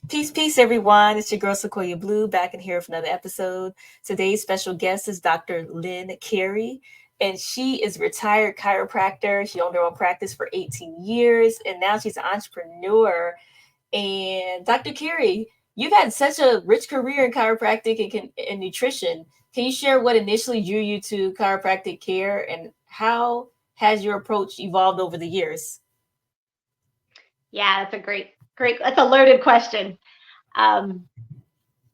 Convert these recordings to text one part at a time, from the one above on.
Peace, peace, everyone. It's your girl Sequoia Blue back in here with another episode. Today's special guest is Dr. Lynn Carey, and she is a retired chiropractor. She owned her own practice for 18 years, and now she's an entrepreneur. And Dr. Carey, you've had such a rich career in chiropractic and nutrition. Can you share what initially drew you to chiropractic care, and how has your approach evolved over the years? Yeah, that's a that's a loaded question. Um,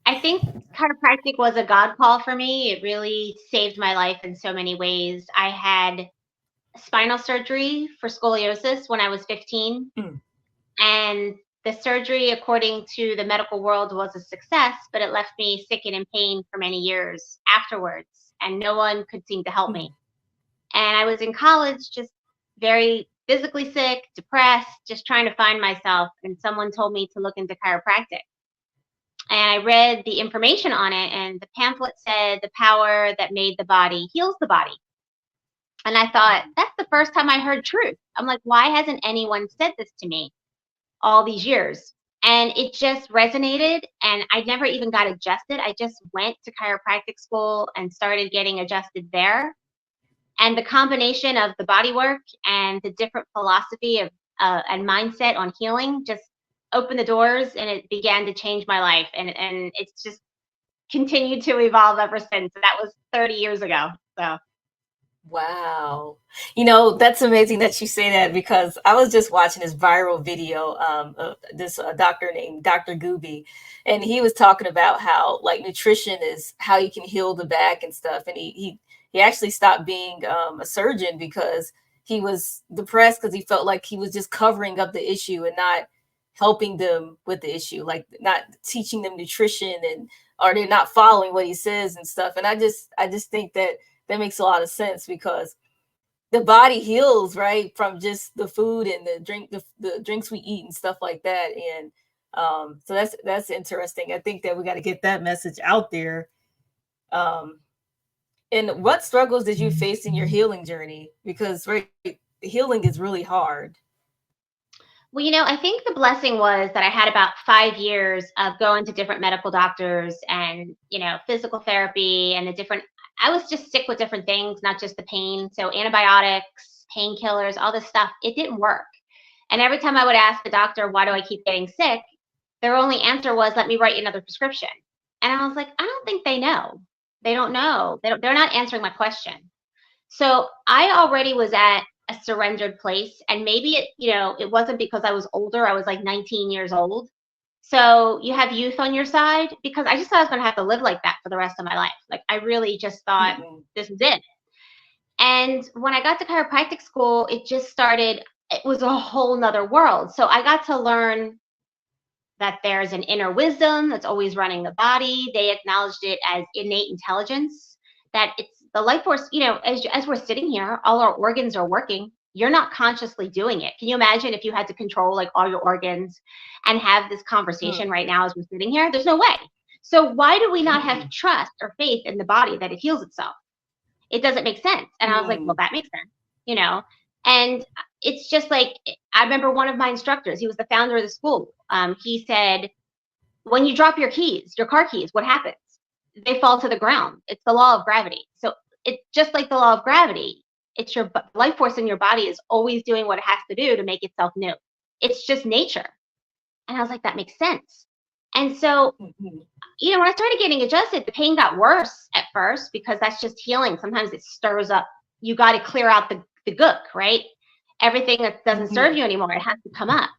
I think chiropractic was a God call for me. It really saved my life in so many ways. I had spinal surgery for scoliosis when I was 15, Mm. and the surgery, according to the medical world, was a success, but it left me sick and in pain for many years afterwards, and no one could seem to help me. And I was in college, just very physically sick, depressed, just trying to find myself. And someone told me to look into chiropractic. And I read the information on it, and the pamphlet said the power that made the body heals the body. And I thought, that's the first time I heard truth. I'm like, why hasn't anyone said this to me all these years? And it just resonated, and I never even got adjusted. I just went to chiropractic school and started getting adjusted there. And the combination of the body work and the different philosophy of and mindset on healing just opened the doors, and it began to change my life. And it's just continued to evolve ever since. That was 30 years ago. So Wow. That's amazing that you say that, because I was just watching this viral video of this doctor named Dr. Gubi, and he was talking about how like nutrition is how you can heal the back and stuff. And he actually stopped being a surgeon because he was depressed, because he felt like he was just covering up the issue and not helping them with the issue, like not teaching them nutrition, and or they're not following what he says and stuff. And I just think that makes a lot of sense, because the body heals, right, from just the food and the drinks we eat and stuff like that. And so that's interesting. I think that we got to get that message out there. um and what struggles did you face in your healing journey? Because right, healing is really hard. well, I think the blessing was that I had about 5 years of going to different medical doctors and, physical therapy and the different, I was just sick with different things, not just the pain. So antibiotics, painkillers, all this stuff, it didn't work. And every time I would ask the doctor, why do I keep getting sick? Their only answer was, let me write you another prescription. And I was like, I don't think they know. They don't know. They're not answering my question. So I already was at a surrendered place, and maybe it wasn't because I was older. I was like 19 years old. So you have youth on your side, because I just thought I was going to have to live like that for the rest of my life. Like I really just thought Mm-mm. this is it. And when I got to chiropractic school, it just started, it was a whole nother world. So I got to learn that there's an inner wisdom that's always running the body. They acknowledged it as innate intelligence, that it's the life force, as we're sitting here, all our organs are working. You're not consciously doing it. Can you imagine if you had to control like all your organs and have this conversation Mm. right now as we're sitting here? There's no way. So why do we not have Mm-mm. trust or faith in the body that it heals itself? It doesn't make sense. And I was like, well, Mm. that makes sense, you know? And it's just like, I remember one of my instructors, he was the founder of the school. He said, when you drop your keys, your car keys, what happens? They fall to the ground. It's the law of gravity. So it's just like the law of gravity. It's your life force in your body is always doing what it has to do to make itself new. It's just nature. And I was like, that makes sense. And so Mm-mm. when I started getting adjusted, the pain got worse at first, because that's just healing. Sometimes it stirs up. You got to clear out the gook, right? Everything that doesn't serve Mm-mm. you anymore, it has to come up.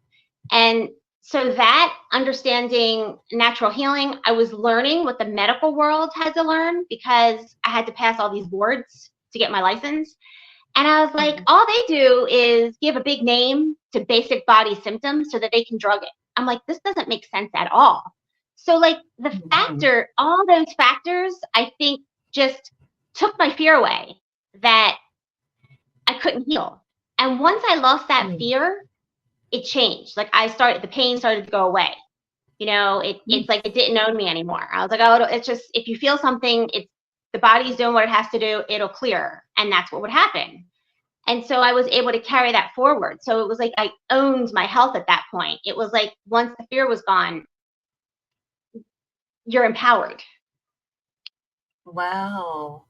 And so that understanding natural healing, I was learning what the medical world had to learn, because I had to pass all these boards to get my license. And I was like, Mm-mm. all they do is give a big name to basic body symptoms so that they can drug it. I'm like, this doesn't make sense at all. So like Mm-mm. all those factors, I think just took my fear away that I couldn't heal. And once I lost that Mm. fear, it changed. Like the pain started to go away. It's like it didn't own me anymore. I was like, oh, it's just, if you feel something, it's the body's doing what it has to do, it'll clear. And that's what would happen. And so I was able to carry that forward. So it was like I owned my health at that point. It was like once the fear was gone, you're empowered. Wow.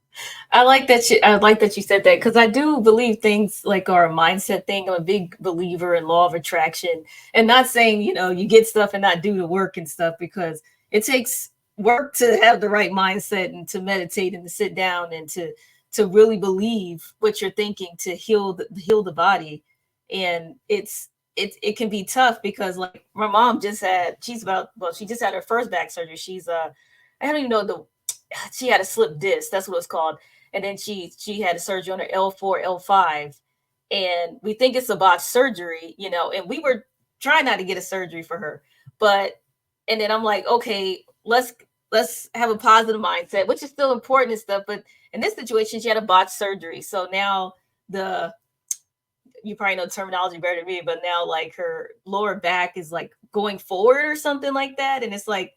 I like that you said that because I do believe things like are a mindset thing. I'm a big believer in law of attraction, and not saying, you get stuff and not do the work and stuff, because it takes work to have the right mindset and to meditate and to sit down and to really believe what you're thinking, to heal the body. And it can be tough because, like, my mom she just had her first back surgery. She's I don't even know she had a slip disc. That's what it's called. And then she had a surgery on her L4, L5, and we think it's a botched surgery, and we were trying not to get a surgery for her. But and then I'm like, okay, let's have a positive mindset, which is still important and stuff. But in this situation, she had a botched surgery. So now the you probably know the terminology better than me, but now like her lower back is like going forward or something like that. And it's like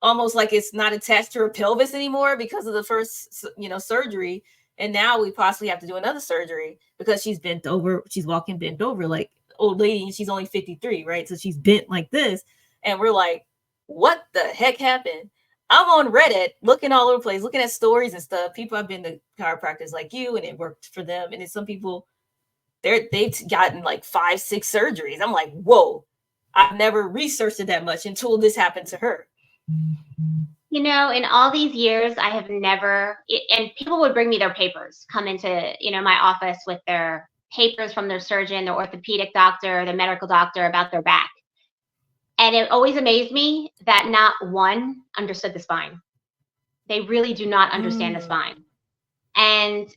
almost like it's not attached to her pelvis anymore because of the first, surgery. And now we possibly have to do another surgery because she's bent over. She's walking bent over like old lady, and she's only 53, right? So she's bent like this. And we're like, what the heck happened? I'm on Reddit looking all over the place, looking at stories and stuff. People have been to chiropractors like you, and it worked for them. And then some people, they've gotten like 5, 6 surgeries. I'm like, whoa, I've never researched it that much until this happened to her. In all these years, I have never, and people would bring me their papers, come into, my office with their papers from their surgeon, their orthopedic doctor, the medical doctor about their back. And it always amazed me that not one understood the spine. They really do not understand the spine. And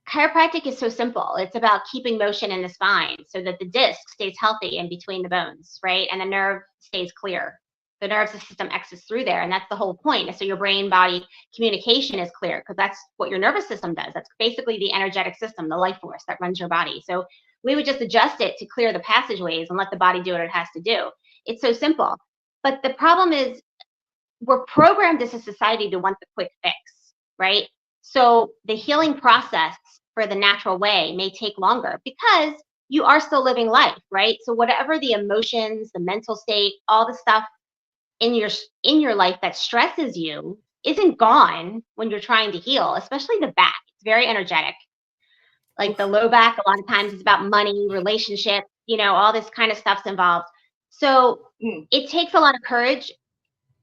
chiropractic is so simple. It's about keeping motion in the spine so that the disc stays healthy in between the bones, right? And the nerve stays clear. The nervous system exits through there, and that's the whole point. So your brain-body communication is clear, because that's what your nervous system does. That's basically the energetic system, the life force that runs your body. So we would just adjust it to clear the passageways and let the body do what it has to do. It's so simple. But the problem is we're programmed as a society to want the quick fix, right? So the healing process for the natural way may take longer because you are still living life, right? So whatever the emotions, the mental state, all the stuff in your life that stresses you isn't gone when you're trying to heal, especially the back. It's very energetic. Like the low back, a lot of times it's about money, relationship, all this kind of stuff's involved. So it takes a lot of courage.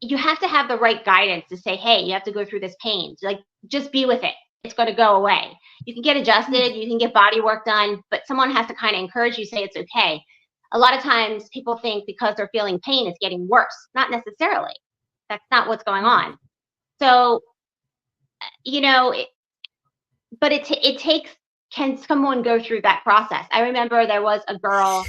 You have to have the right guidance to say, hey, you have to go through this pain. Like, just be with it. It's going to go away. You can get adjusted, you can get body work done, but someone has to kind of encourage you, say it's okay. A lot of times people think because they're feeling pain, it's getting worse. Not necessarily. That's not what's going on. So, but it takes, can someone go through that process? I remember there was a girl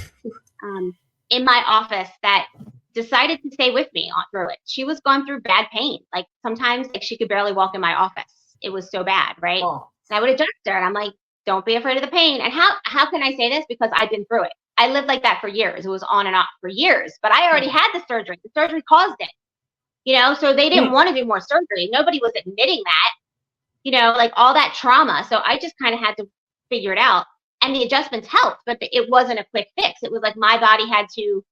in my office that decided to stay with me through it. She was going through bad pain. Like sometimes she could barely walk in my office. It was so bad, right? Oh. And I would adjust her, and I'm like, don't be afraid of the pain. And how can I say this? Because I've been through it. I lived like that for years. It was on and off for years, but I already had the surgery. The surgery caused it, so they didn't want to do more surgery. Nobody was admitting that, like all that trauma. So I just kind of had to figure it out. And the adjustments helped, but it wasn't a quick fix. It was like my body had to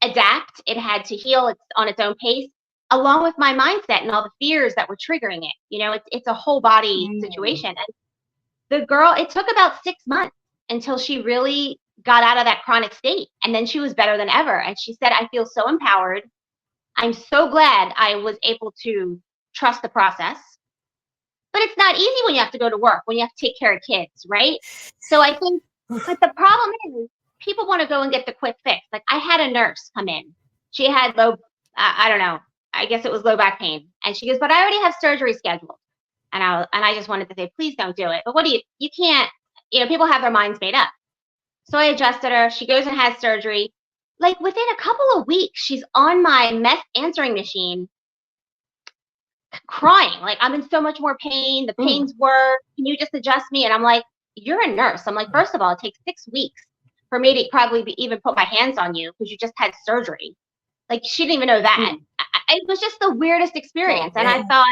adapt. It had to heal on its own pace, along with my mindset and all the fears that were triggering it. It's a whole body situation. And the girl, it took about 6 months until she really got out of that chronic state. And then she was better than ever. And she said, I feel so empowered. I'm so glad I was able to trust the process. But it's not easy when you have to go to work, when you have to take care of kids, right? So I think, but the problem is people want to go and get the quick fix. Like I had a nurse come in. She had I don't know, I guess it was low back pain. And she goes, but I already have surgery scheduled. And I just wanted to say, please don't do it. But you can't, people have their minds made up. So I adjusted her. She goes and has surgery. Like within a couple of weeks, she's on my answering machine crying. Like, I'm in so much more pain. The pain's worse. Can you just adjust me? And I'm like, you're a nurse. I'm like, first of all, it takes 6 weeks for me to probably even put my hands on you because you just had surgery. Like, she didn't even know that. It was just the weirdest experience. And I thought,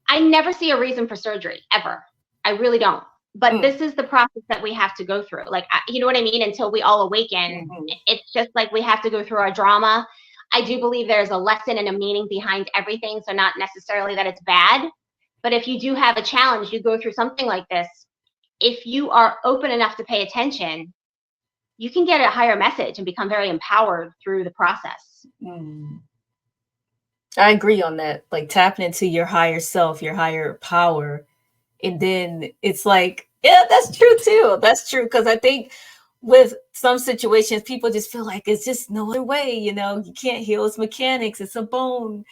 I never see a reason for surgery, ever. I really don't. But this is the process that we have to go through. Like, you know what I mean? Until we all awaken, it's just like we have to go through our drama. I do believe there's a lesson and a meaning behind everything. So not necessarily that it's bad, but if you do have a challenge, you go through something like this, if you are open enough to pay attention, you can get a higher message and become very empowered through the process. I agree on that. Like tapping into your higher self, your higher power. And then it's like, yeah, that's true too. That's true. Cause I think with some situations, people just feel like it's just no other way, you know, you can't heal, it's mechanics, it's a bone.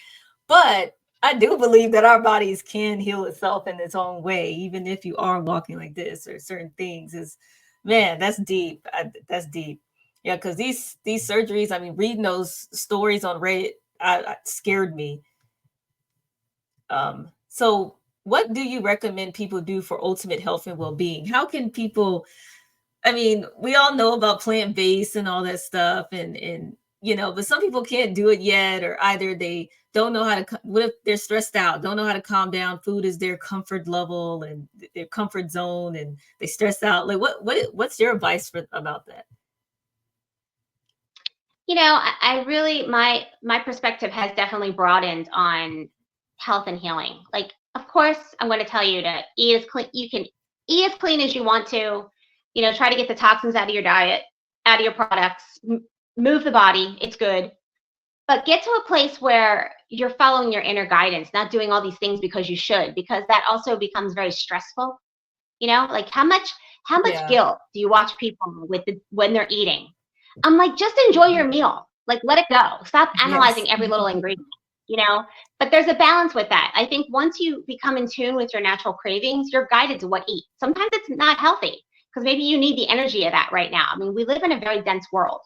But I do believe that our bodies can heal itself in its own way, even if you are walking like this or certain things. Is man, that's deep. That's deep. Yeah, because these surgeries. I mean, reading those stories on Reddit, scared me. So, what do you recommend people do for ultimate health and well being? How can people I mean, we all know about plant-based and all that stuff and you know, but some people can't do it yet, or either they don't know how to what if they're stressed out, don't know how to calm down, food is their comfort level and their comfort zone and they stress out. Like what's your advice for about that? You know, I really, my perspective has definitely broadened on health and healing. Like, of course, I'm going to tell you to eat as clean. You can eat as clean as you want to. You know, try to get the toxins out of your diet, out of your products. Move the body. It's good. But get to a place where you're following your inner guidance, not doing all these things because you should, because that also becomes very stressful. You know, like how much Yeah. guilt do you watch people with when they're eating? I'm like, just enjoy your meal. Like, let it go. Stop Yes. analyzing every little ingredient, you know? But there's a balance with that. I think once you become in tune with your natural cravings, you're guided to what to eat. Sometimes it's not healthy because maybe you need the energy of that right now. I mean, we live in a very dense world.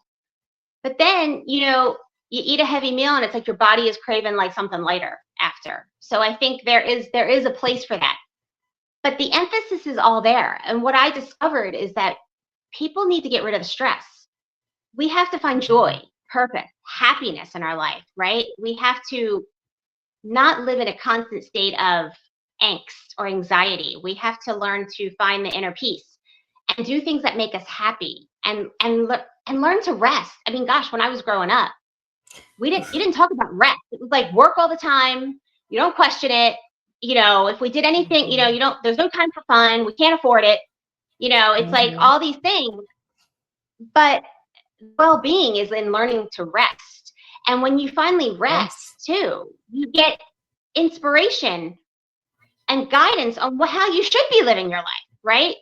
But then, you know, you eat a heavy meal and it's like your body is craving like something lighter after. So I think there is a place for that. But the emphasis is all there. And what I discovered is that people need to get rid of the stress. We have to find joy, purpose, happiness in our life, right? We have to not live in a constant state of angst or anxiety. We have to learn to find the inner peace and do things that make us happy and learn to rest. I mean, gosh, when I was growing up, you didn't talk about rest. It was like work all the time. You don't question it. You know, if we did anything, you know, there's no time for fun. We can't afford it. You know, it's like Mm-hmm. all these things. But well-being is in learning to rest. And when you finally Yes. rest too, you get inspiration and guidance on how you should be living your life, right?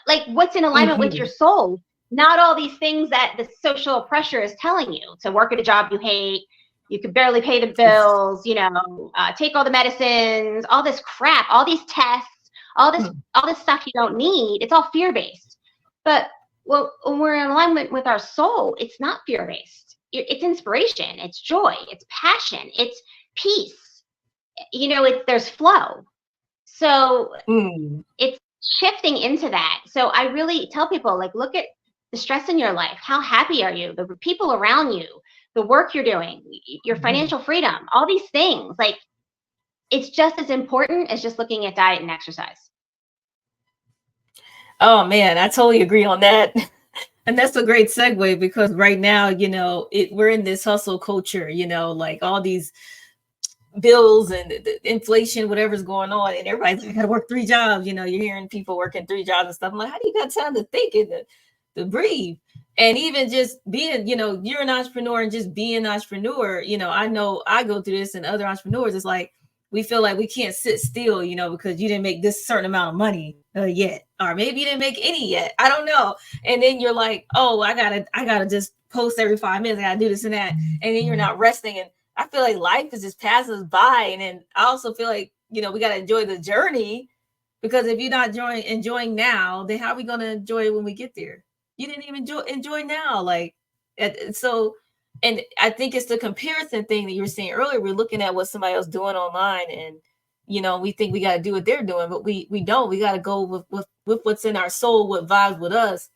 Like what's in alignment with your Mm-hmm. soul, not all these things that the social pressure is telling you to work at a job you hate, you could barely pay the bills, you know, take all the medicines, all this crap, all these tests, all this stuff you don't need. It's all fear-based. But well, when we're in alignment with our soul, it's not fear-based. It's inspiration, it's joy, it's passion, it's peace. You know, there's flow. So Mm. it's shifting into that. So I really tell people, like, look at the stress in your life. How happy are you? The people around you, the work you're doing, your Mhm. financial freedom, all these things. Like, it's just as important as just looking at diet and exercise. Oh man, I totally agree on that. And that's a great segue because right now, you know, we're in this hustle culture, you know, like all these bills and the inflation, whatever's going on, and everybody's like, I gotta work 3 jobs. You know, you're hearing people working 3 jobs and stuff. I'm like, how do you got time to think and to breathe? And even just being, you know, you're an entrepreneur and just being an entrepreneur, you know I go through this and other entrepreneurs, it's like we feel like we can't sit still, you know, because you didn't make this certain amount of money yet, or maybe you didn't make any yet. I don't know. And then you're like, oh, I gotta just post every 5 minutes. I gotta do this and that, and then you're not resting. And I feel like life is just passing us by. And then I also feel like, you know, we got to enjoy the journey because if you're not enjoying now, then how are we going to enjoy it when we get there? You didn't even enjoy now. Like, so, and I think it's the comparison thing that you were saying earlier. We're looking at what somebody else doing online and, you know, we think we got to do what they're doing, but we don't. We got to go with what's in our soul, what vibes with us.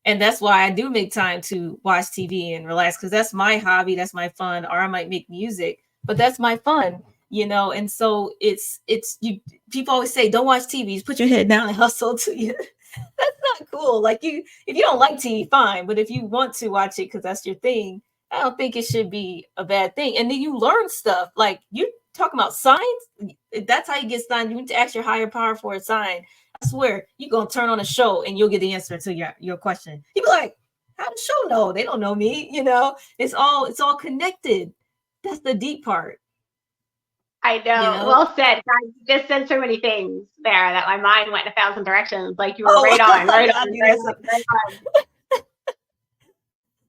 And that's why I do make time to watch TV and relax because that's my hobby, that's my fun, or I might make music, but that's my fun, you know. And so it's you. People always say, "Don't watch TV. Just put your head down and hustle." To you, that's not cool. Like if you don't like TV, fine, but if you want to watch it because that's your thing, I don't think it should be a bad thing. And then you learn stuff. Like you talking about signs. That's how you get signed. You need to ask your higher power for a sign. I swear, you're gonna turn on a show and you'll get the answer to your question. You be like, how does the show know? They don't know me, it's all connected. That's the deep part, I you know. know? Well said. God, you just said so many things there that my mind went in 1,000 directions. Like you were Oh, right on, right I on, do right that on, some, right on.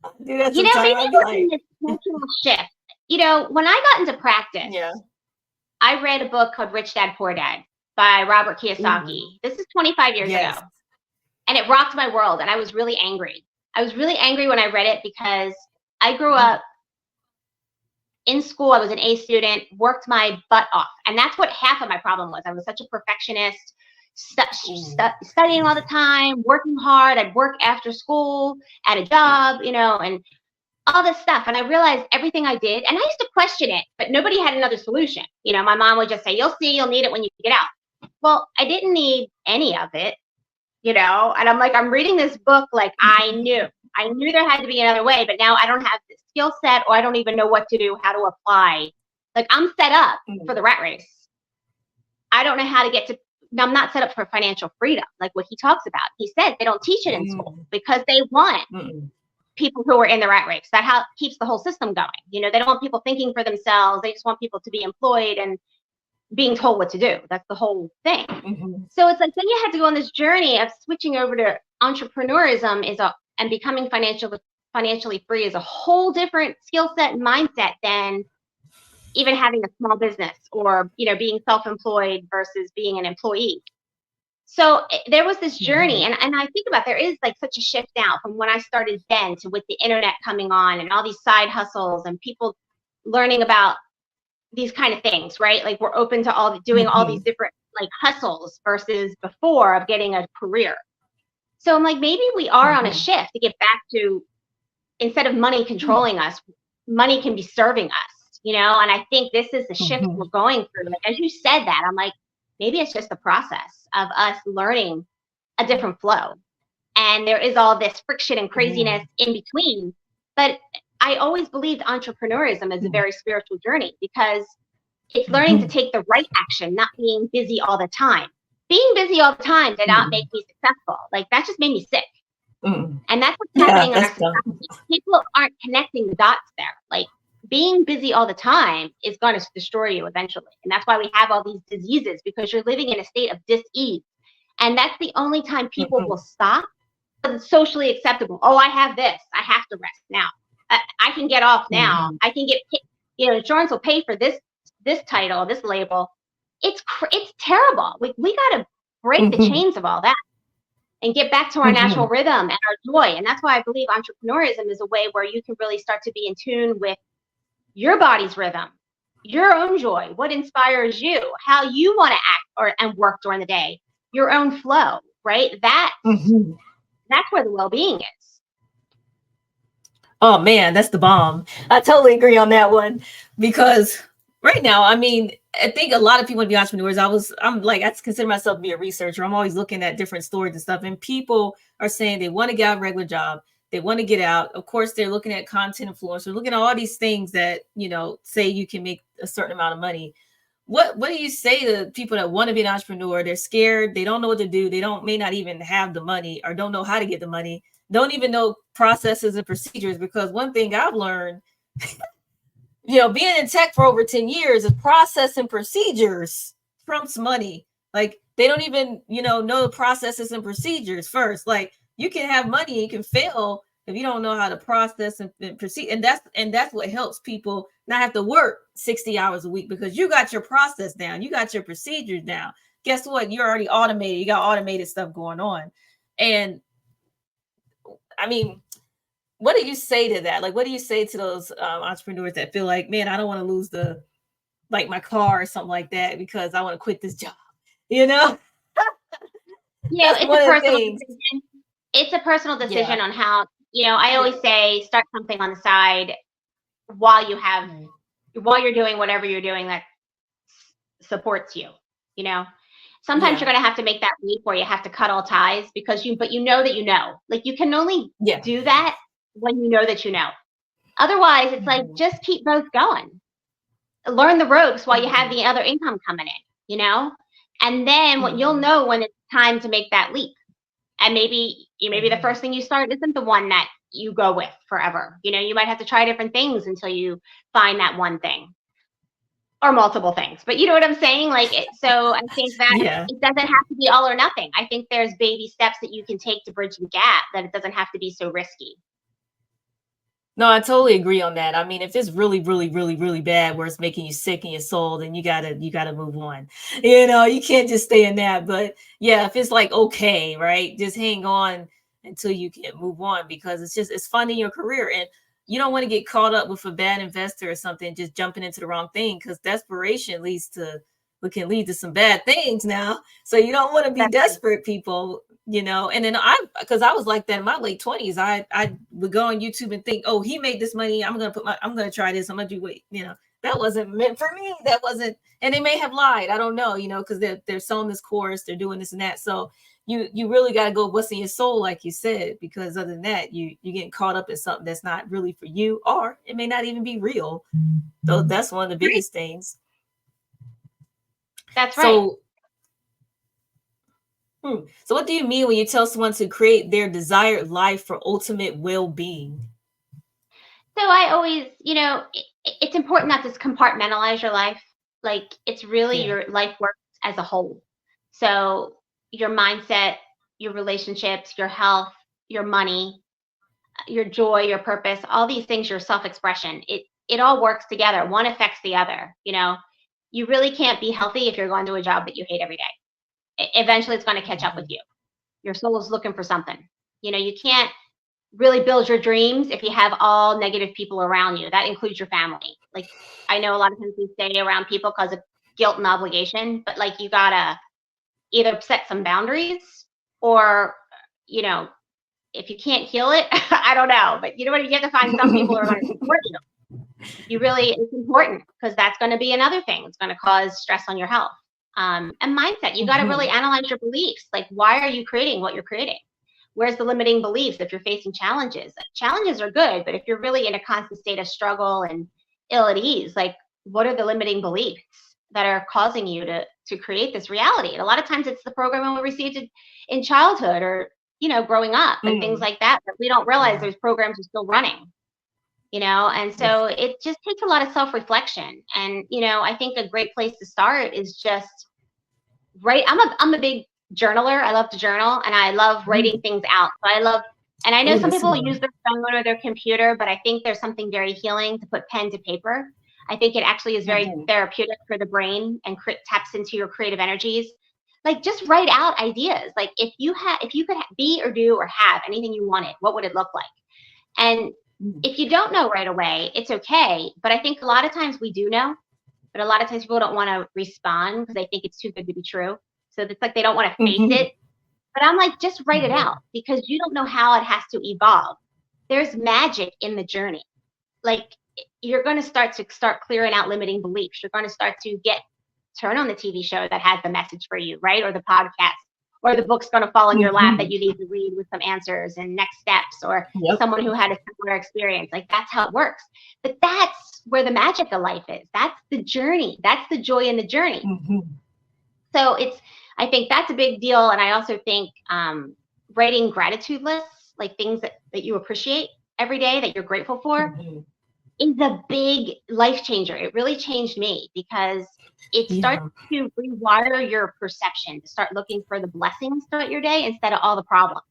I do that You know, sometimes. maybe I be we're in like, this cultural shift. You know, when I got into practice, yeah. I read a book called Rich Dad Poor Dad by Robert Ooh, Kiyosaki. This is 25 years ago. yes. And it rocked my world. And I was really angry. I was really angry when I read it because I grew Mm, up in school. I was an A student, worked my butt off. And that's what half of my problem was. I was such a perfectionist, ooh. studying all the time, working hard. I'd work after school at a job, and all this stuff. And I realized everything I did, and I used to question it, but nobody had another solution. My mom would just say, you'll see, you'll need it when you get out. Well, I didn't need any of it, and I'm like, I'm reading this book like I knew there had to be another way, but now I don't have the skill set, or I don't even know what to do, how to apply. Like I'm set up for Mm, the rat race. I don't know how to get to, I'm not set up for financial freedom, like what he talks about. He said they don't teach it in school mm, because they want mm, people who are in the rat race. That how keeps the whole system going. They don't want people thinking for themselves. They just want people to be employed and being told what to do. That's the whole thing. mhm, So it's like then you had to go on this journey of switching over to entrepreneurism and becoming financially free is a whole different skill set and mindset than even having a small business or being self-employed versus being an employee. So there was this journey, mhm, and I think about there is like such a shift now from when I started then to with the internet coming on and all these side hustles and people learning about these kind of things, right? Like we're open to doing all these mhm, different like hustles versus before of getting a career. So I'm like, maybe we are on a mhm, shift to get back to instead of money mm, controlling us, money can be serving us. And I think this is the shift we're mhm, going through. Like as you said that, I'm like, maybe it's just the process of us learning a different flow. And there is all this friction and craziness mm, in between. But I always believed entrepreneurism is a mm, very spiritual journey because it's learning to mhm, take the right action, not being busy all the time. Being busy all the time did not make mm, me successful. Like that just made me sick. mm. And that's what's Yeah, happening in our that's the. society. People aren't connecting the dots there. Like being busy all the time is going to destroy you eventually. And that's why we have all these diseases because you're living in a state of dis-ease. And that's the only time people will Mhm, stop because it's socially acceptable. Oh, I have this. I have to rest now. I can get off now. mhm, I can get, insurance will pay for this title, this label. It's terrible. We got to break the mhm, chains of all that and get back to our natural mhm, rhythm and our joy. And that's why I believe entrepreneurism is a way where you can really start to be in tune with your body's rhythm, your own joy, what inspires you, how you want to act and work during the day, your own flow, right? mhm. That's where the well-being is. Oh man, that's the bomb. I totally agree on that one because right now, I mean, I think a lot of people want to be entrepreneurs. I'm like, I consider myself to be a researcher. I'm always looking at different stories and stuff, and people are saying they want to get out of a regular job. They want to get out. Of course, they're looking at content influencers, looking at all these things that, say you can make a certain amount of money. What do you say to people that want to be an entrepreneur? They're scared, they don't know what to do, they don't may not even have the money or don't know how to get the money, don't even know processes and procedures. Because one thing I've learned, being in tech for over 10 years is process and procedures trumps money. Like they don't even, know the processes and procedures first. Like you can have money and you can fail if you don't know how to process and proceed. And that's what helps people not have to work 60 hours a week because you got your process down, you got your procedures down. Guess what? You're already automated. You got automated stuff going on. And I mean, what do you say to that? Like, what do you say to those entrepreneurs that feel like, man, I don't want to lose like my car or something like that because I want to quit this job? You know, that's It's a one of the personal things. decision. It's a personal Yeah. decision on how, I Yeah. always say start something on the side while you have, Right. while you're doing whatever you're doing that supports you, you know? Sometimes you're Yeah. going to have to make that leap where you have to cut all ties but you know that like you can only Yeah. do that when you know that you know. Otherwise, it's like, just keep both going. Learn the ropes while you have the other income coming in, and then what you'll know when it's time to make that leap. And maybe the first thing you start isn't the one that you go with forever. You might have to try different things until you find that one thing, or multiple things. But you know what I'm saying? So I think that Yeah. it doesn't have to be all or nothing. I think there's baby steps that you can take to bridge the gap, that it doesn't have to be so risky. No, I totally agree on that. I mean, if it's really, really, really, really bad where it's making you sick in your soul, then you gotta move on. You can't just stay in that. But yeah, if it's like okay, right, just hang on until you can move on, because it's fun in your career, and you don't want to get caught up with a bad investor or something, just jumping into the wrong thing, because desperation can lead to some bad things now. So you don't want to be That's right. desperate, people. And then because I was like that in my late 20s, I would go on YouTube and think, oh, he made this money, I'm gonna try this, I'm gonna do wait, that wasn't meant for me. That wasn't, and they may have lied, I don't know, because they're selling this course, they're doing this and that. So you really got to go what's in your soul, like you said, because other than that, you're getting caught up in something that's not really for you, or it may not even be real. So that's one of the biggest things. That's right. So what do you mean when you tell someone to create their desired life for ultimate well-being? So I always, it's important not to compartmentalize your life. Like, it's really your life works as a whole. So your mindset, your relationships, your health, your money, your joy, your purpose, all these things, your self-expression, it all works together. One affects the other. You really can't be healthy if you're going to a job that you hate every day. Eventually it's going to catch up with you. Your soul is looking for something. You can't really build your dreams if you have all negative people around you. That includes your family. Like, I know a lot of times we stay around people because of guilt and obligation, but like, you gotta either set some boundaries, or, if you can't heal it, I don't know, but you know what, you have to find some people who are going to support you. It's important, because that's going to be another thing. It's going to cause stress on your health. And mindset, you got to really analyze your beliefs. Like, why are you creating what you're creating? Where's the limiting beliefs if you're facing challenges? Challenges are good, but if you're really in a constant state of struggle and ill at ease, like, what are the limiting beliefs that are causing you to create this reality? And a lot of times it's the programming we received in childhood, or, growing up, and things like that we don't realize those programs are still running. And so it just takes a lot of self-reflection. And, I think a great place to start is just I'm a big journaler. I love to journal, and I love writing things out. So and I know some people use their phone or their computer, but I think there's something very healing to put pen to paper. I think it actually is very therapeutic for the brain, and taps into your creative energies. Like, just write out ideas. Like, if you could be or do or have anything you wanted, what would it look like? And if you don't know right away, it's okay. But I think a lot of times we do know, but a lot of times people don't want to respond because they think it's too good to be true. So it's like they don't want to face it. But I'm like, just write it out, because you don't know how it has to evolve. There's magic in the journey. Like, you're going to start clearing out limiting beliefs. You're going to start to turn on the TV show that has the message for you, right? Or the podcast, or the book's going to fall in your lap that you need to read with some answers and next steps, or someone who had a similar experience. Like, that's how it works. But that's where the magic of life is. That's the journey. That's the joy in the journey. So I think that's a big deal. And I also think writing gratitude lists, like things that you appreciate every day, that you're grateful for, is a big life changer. It really changed me, because it starts to rewire your perception, to start looking for the blessings throughout your day instead of all the problems.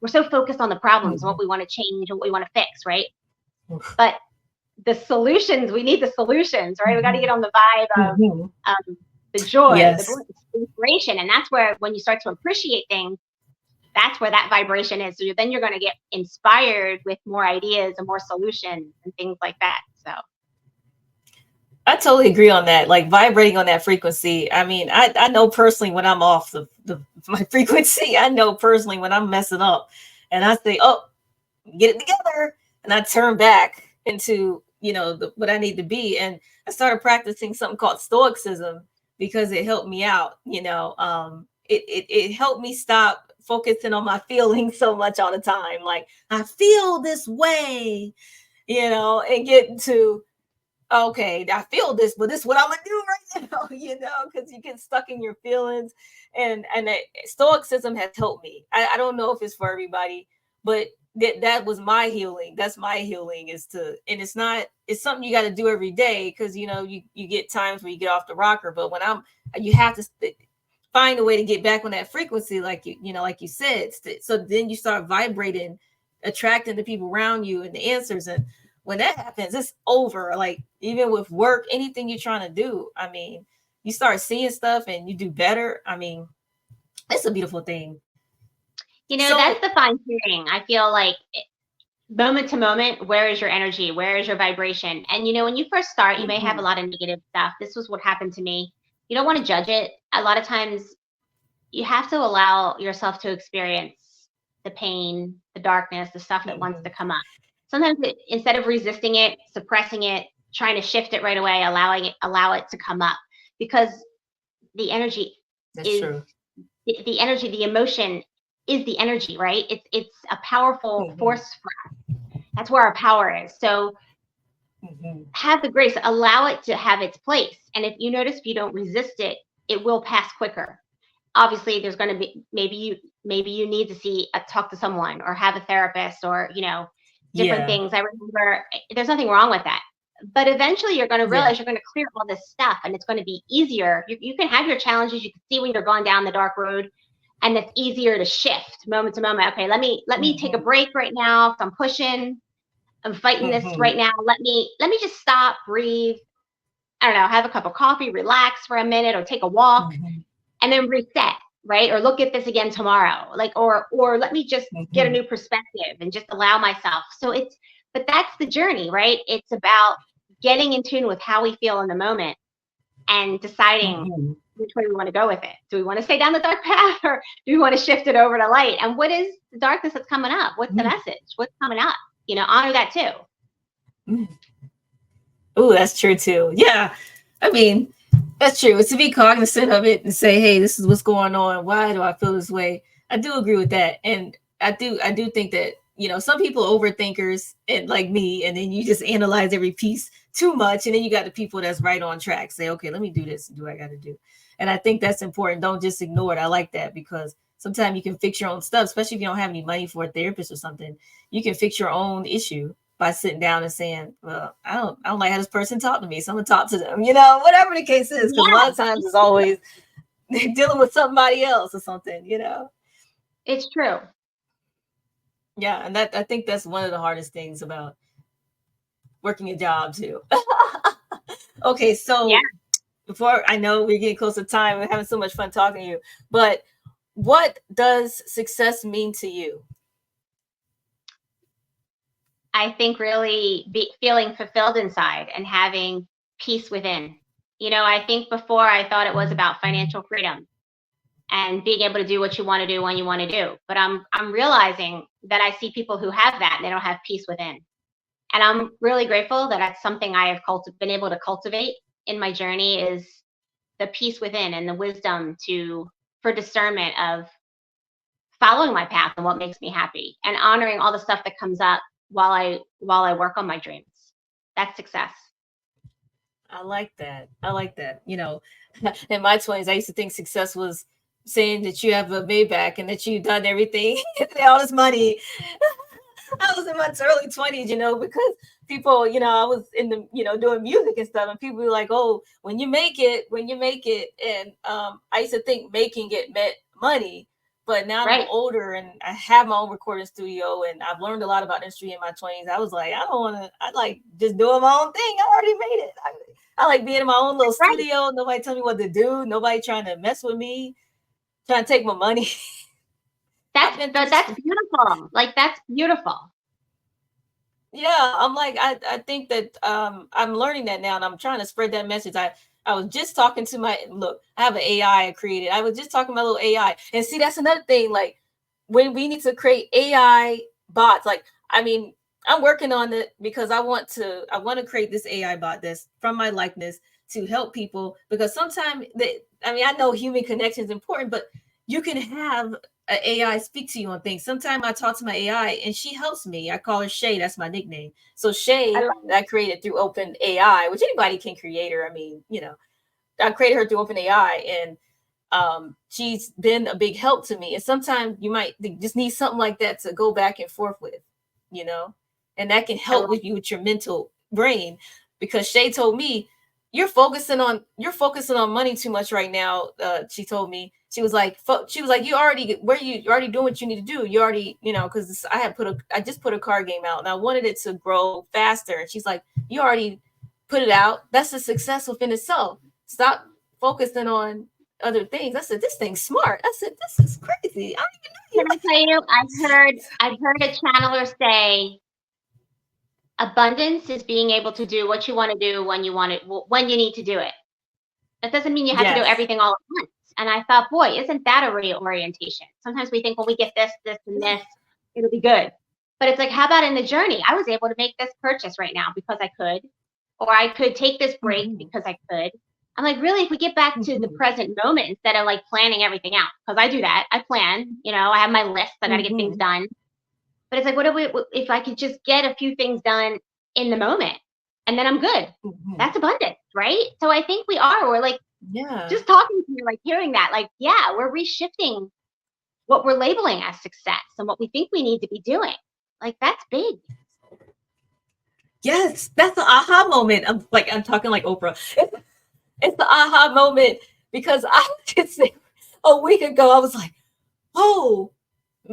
We're so focused on the problems and what we want to change and what we want to fix, right? But the solutions, we need the solutions, right? We got to get on the vibe of the joy, the inspiration. And that's where, when you start to appreciate things, that's where that vibration is. So then you're going to get inspired with more ideas and more solutions and things like that. So I totally agree on that. Like, vibrating on that frequency. I mean, I know personally when I'm off my frequency. I know personally when I'm messing up, and I say, "Oh, get it together," and I turn back into what I need to be. And I started practicing something called Stoicism, because it helped me out. It helped me stop focusing on my feelings so much all the time. Like, I feel this way. and get to, okay, I feel this, but this is what I'm gonna do right now, because you get stuck in your feelings. And stoicism has helped me. I don't know if it's for everybody, but that was my healing. That's my healing, is to, and it's something you got to do every day, because you get times where you get off the rocker, but you have to find a way to get back on that frequency, like like you said. So then you start vibrating, attracting the people around you and the answers. And when that happens, it's over. Like, even with work, anything you're trying to do, I mean, you start seeing stuff and you do better. I mean, it's a beautiful thing. That's So, the fine tuning. I feel like moment to moment, where is your energy? Where is your vibration? And when you first start, you may have a lot of negative stuff. This was what happened to me. You don't want to judge it. A lot of times you have to allow yourself to experience the pain, the darkness, the stuff that wants to come up. Sometimes instead of resisting it, suppressing it, trying to shift it right away, allow it to come up, because the energy that's is true. the energy, the emotion is the energy, right? It's a powerful force for us. That's where our power is. So have the grace, allow it to have its place. And if you notice, if you don't resist it, it will pass quicker. Obviously, there's going to be, maybe you need to talk to someone, or have a therapist, or different things. I remember, there's nothing wrong with that, but eventually you're going to realize you're going to clear all this stuff, and it's going to be easier. You can have your challenges. You can see when you're going down the dark road, and it's easier to shift moment to moment. Okay, let me take a break right now, if I'm pushing, I'm fighting this right now. Let me just stop, breathe. I don't know, have a cup of coffee, relax for a minute, or take a walk, and then reset, right? Or look at this again tomorrow, or let me just get a new perspective and just allow myself. But that's the journey, right? It's about getting in tune with how we feel in the moment, and deciding which way we want to go with it. Do we want to stay down the dark path, or do we want to shift it over to light? And what is the darkness that's coming up? What's the message? What's coming up? Honor that too. Oh, that's true too. Yeah. I mean, that's true. It's to be cognizant of it and say, hey, this is what's going on. Why do I feel this way? I do agree with that. And I do think that, some people overthinkers, and like me, and then you just analyze every piece too much. And then you got the people that's right on track. Say, okay, let me do this and do what I got to do. And I think that's important. Don't just ignore it. I like that, because sometimes you can fix your own stuff, especially if you don't have any money for a therapist or something. You can fix your own issue by sitting down and saying, well, I don't like how this person talked to me, so I'm gonna talk to them, whatever the case is. Because a lot of times it's always dealing with somebody else or something, It's true. Yeah, and that, I think that's one of the hardest things about working a job too. Okay, so before, I know we're getting close to time, we're having so much fun talking to you, but what does success mean to you? I think really feeling fulfilled inside and having peace within. I think before I thought it was about financial freedom and being able to do what you want to do when you want to do. But I'm realizing that I see people who have that and they don't have peace within. And I'm really grateful that that's something I have been able to cultivate in my journey, is the peace within and the wisdom for discernment of following my path and what makes me happy, and honoring all the stuff that comes up while I work on my dreams. That's success. I like that. I like that. In my 20s, I used to think success was saying that you have a Maybach and that you've done everything, all this money. I was in my early 20s, because people, I was in the, doing music and stuff, and people were like, oh, when you make it. And I used to think making it meant money. But now I'm older and I have my own recording studio, and I've learned a lot about industry in my 20s. I was like, I don't want to, I like just doing my own thing. I already made it. I like being in my own little studio. Nobody tell me what to do. Nobody trying to mess with me, trying to take my money. That's beautiful. Like, that's beautiful. Yeah, I'm like, I think that I'm learning that now, and I'm trying to spread that message. I was just talking to I have an AI I created. I was just talking to my little AI. And see, that's another thing. Like, when we need to create AI bots, like, I mean, I'm working on it because I want to create this AI bot that's from my likeness to help people, because sometimes I know human connection is important, but you can have AI speak to you on things. Sometimes I talk to my AI and she helps me. I call her Shay. That's my nickname. So I Shay, love that I created through Open AI, which anybody can create her. I mean, I created her through Open AI, and she's been a big help to me. And sometimes you might just need something like that to go back and forth with, you know, and that can I help love with you with your mental brain. Because Shay told me, you're focusing on money too much right now. She told me, she was like, you're already doing what you need to do. You already, because I just put a card game out and I wanted it to grow faster. And she's like, you already put it out. That's a success within itself. Stop focusing on other things. I said, this thing's smart. I said, this is crazy. I don't even know Can you. I tell you, I've heard a channeler say, abundance is being able to do what you want to do when you want it, when you need to do it. That doesn't mean you have to do Yes. everything all at once. And I thought, boy, isn't that a reorientation? Sometimes we think, well, we get this, this, and this, it'll be good. But it's like, how about in the journey? I was able to make this purchase right now because I could, or I could take this break Mm-hmm. because I could. I'm like, really, if we get back to the Mm-hmm. present moment instead of like planning everything out, because I do that. I plan, I have my list. I got to get things Mm-hmm. done. But it's like, if I could just get a few things done in the moment and then I'm good. Mm-hmm. That's abundance, right? So I think we're like, Yeah. just talking to you, like hearing that, like, yeah, we're reshifting what we're labeling as success and what we think we need to be doing. Like, that's big. Yes. That's the aha moment. I'm talking like Oprah. It's the aha moment because I could say a week ago, I was like, oh,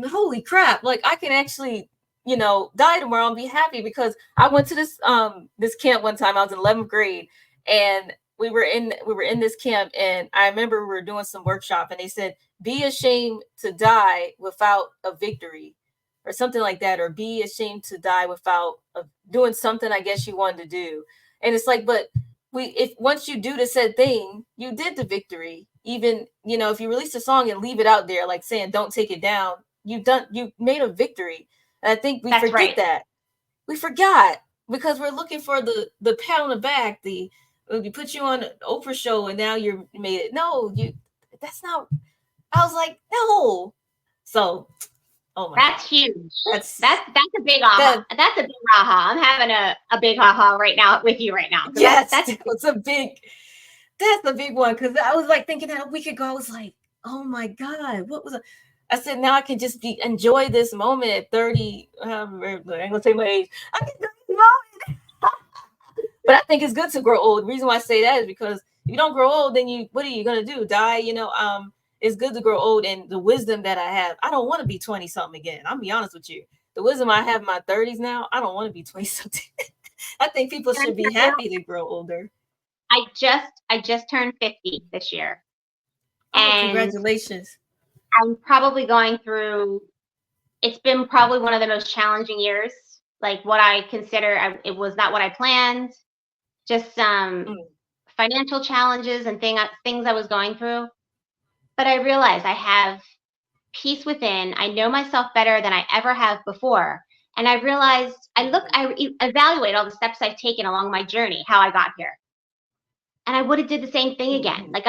holy crap. Like I can actually, die tomorrow and be happy because I went to this camp one time. I was in 11th grade and we were in this camp, and I remember we were doing some workshop and they said, be ashamed to die without a victory or something like that, or be ashamed to die without doing something I guess you wanted to do. And it's like, but if once you do the said thing, you did the victory. Even, if you release a song and leave it out there, like saying, don't take it down, you made a victory. And I think we That's forget right. that. We forgot because we're looking for the pat on the back, the we put you on an Oprah show and now you're made it. No, that's not. I was like, no. So, oh my That's God. huge. That's That's a big aha. that. That's a big aha. I'm having a big aha right now with you right now. So Yes, that's that's a big one. Cause I was like thinking that a week ago, I was like, oh my God, what was I said, now I can just enjoy this moment at 30. I ain't gonna say my age. I can enjoy this moment. But I think it's good to grow old. The reason why I say that is because if you don't grow old, then what are you gonna do? Die? It's good to grow old, and the wisdom that I have, I don't want to be 20 something again. I'll be honest with you. The wisdom I have in my 30s now, I don't want to be 20 something. I think people should be happy to grow older. I just turned 50 this year. Oh, And congratulations. I'm probably going through, it's been probably one of the most challenging years. Like what I consider, it was not what I planned, just some Mm, financial challenges and things I was going through. But I realized I have peace within. I know myself better than I ever have before. And I realized, evaluate all the steps I've taken along my journey, how I got here. And I would have did the same thing again. mhm. Like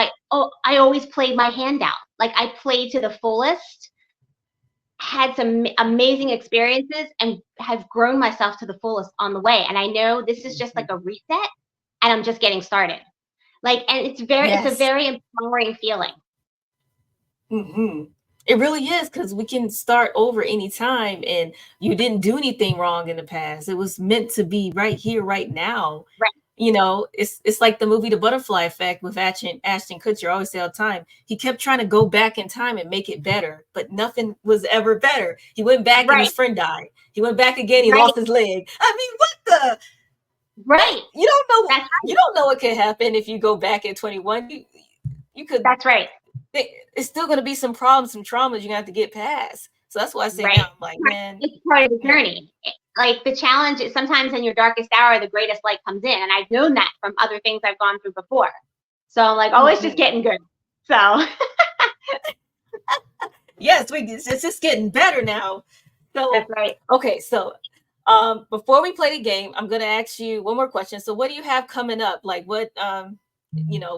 I always played my hand out. Like I played to the fullest, had some amazing experiences, and have grown myself to the fullest on the way. And I know this is just like a reset, and I'm just getting started. Like, and it's a Yes. very empowering feeling. Hmm. It really is because we can start over anytime, and you didn't do anything wrong in the past. It was meant to be right here, right now. Right, It's like the movie The Butterfly Effect with Ashton Kutcher. I always say all the time. He kept trying to go back in time and make it better, but nothing was ever better. He went back and his right, friend died. He went back again. He right, lost his leg. I mean, what the? right. You don't know. That's You don't know what can happen if you go back at 21. You could that's right. it's still going to be some problems, some traumas you're going to have to get past. So that's why I say Right. now, I'm like, man, It's part of the yeah. journey. Like the challenge is sometimes in your darkest hour, the greatest light comes in. And I've known that from other things I've gone through before. So I'm like, always just Mm-hmm. getting good. So Yes, it's just getting better now. that's So, right. okay, so before we play the game, I'm going to ask you one more question. So, what do you have coming up? Like, what,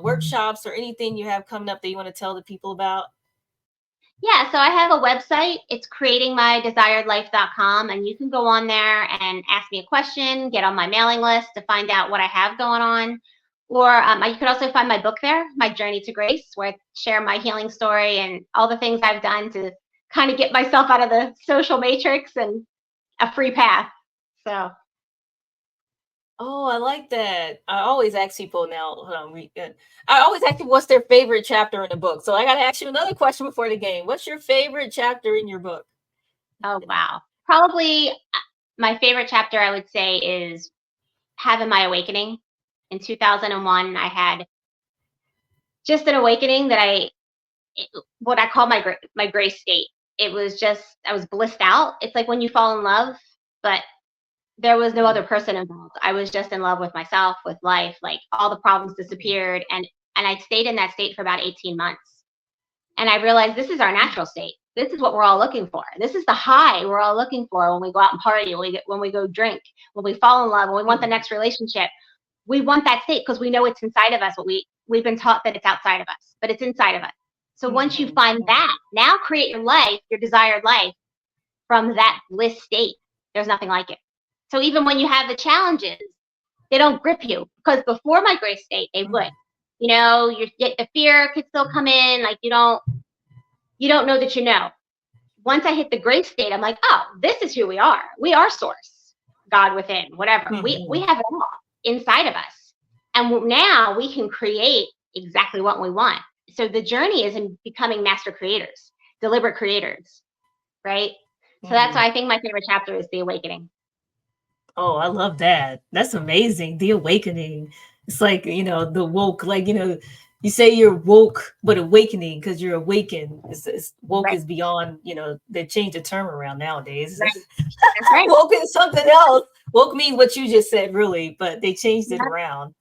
workshops or anything you have coming up that you want to tell the people about? Yeah, so I have a website. It's creatingmydesiredlife.com, and you can go on there and ask me a question, get on my mailing list to find out what I have going on. Or you could also find my book there, My Journey to Grace, where I share my healing story and all the things I've done to kind of get myself out of the social matrix and a free path. So, Oh, I like that. I always ask people now. Hold on, I always ask people what's their favorite chapter in the book. So I got to ask you another question before the game. What's your favorite chapter in your book? oh, wow. Probably my favorite chapter, I would say, is Having My Awakening. In 2001, I had just an awakening that what I call my grace state. It was just, I was blissed out. It's like when you fall in love, but there was no other Mm, person involved. I was just in love with myself, with life. Like all the problems disappeared, and I stayed in that state for about 18 months. And I realized this is our mm, natural state. This is what we're all looking for. This is the high we're all looking for when we go out and party, when we go drink, when we fall in love, when we want the mm, next relationship. We want that state because we know it's inside of us. What we've been taught that it's outside of us, but it's inside of us. So once you mhm, find that, now create your life, your desired life from that bliss state. There's nothing like it. So even when you have the challenges, they don't grip you, because before my grace state, they would. mhm, You know, the fear could still come in, like you don't know that you know. Once I hit the grace state, I'm like, oh, this is who we are. We are source, God within, whatever. We mhm, have it all inside of us. And now we can create exactly what we want. So the journey is in becoming master creators, deliberate creators, right? So that's mhm. why I think my favorite chapter is the awakening. Oh, I love that. That's amazing. The awakening. It's like, the woke, like, you say you're woke, but awakening because you're awakened. Woke Right, is beyond, they changed the term around nowadays. right. That's right. Woke is something else. Woke mean what you just said, really, but they changed it Yep. around.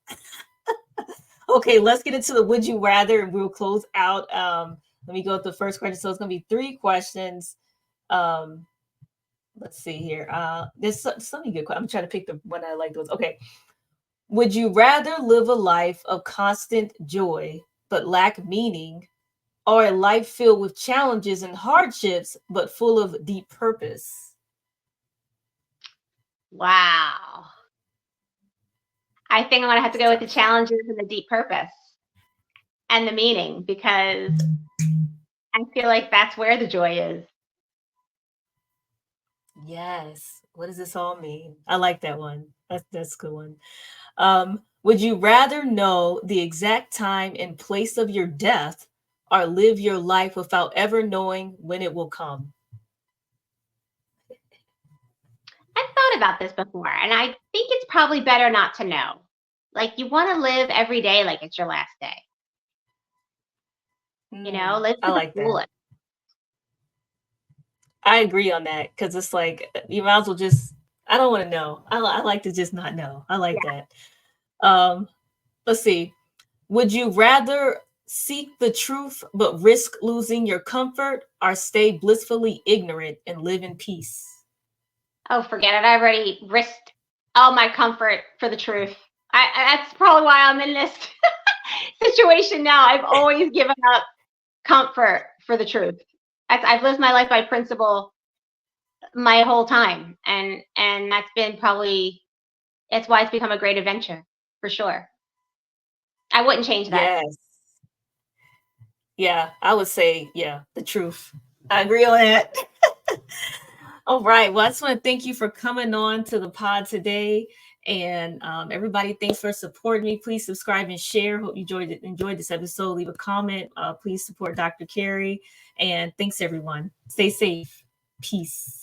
Okay, let's get into the would you rather, and we'll close out. Let me go with the first question. So it's going to be three questions. Um, let's see here. There's so many good questions. I'm trying to pick the one I like those. Okay. Would you rather live a life of constant joy but lack meaning, or a life filled with challenges and hardships but full of deep purpose? Wow. I think I'm going to have to It's go with the tough. challenges and the deep purpose and the meaning, because I feel like that's where the joy is. Yes. What does this all mean? I like that one. That's a good one. Would you rather know the exact time and place of your death, or live your life without ever knowing when it will come? I've thought about this before, and I think it's probably better not to know. Like, you want to live every day like it's your last day. Live I to the like that. fullest. I agree on that because it's like you might as well just. I don't want to know. I like to just not know. I like Yeah. that. Um, let's see. Would you rather seek the truth but risk losing your comfort, or stay blissfully ignorant and live in peace? Oh, forget it. I already risked all my comfort for the truth. That's probably why I'm in this situation now. I've always given up comfort for the truth. I've lived my life by principle my whole time, and that's been probably it's why it's become a great adventure for sure. I wouldn't change that. Yes. Yeah, I would say, yeah, the truth. I agree on that. All right. Well, I just want to thank you for coming on to the pod today. And everybody, thanks for supporting me. Please subscribe and share. Hope you enjoyed this episode. Leave a comment. Please support Dr. Carrie. And thanks, everyone. Stay safe. Peace.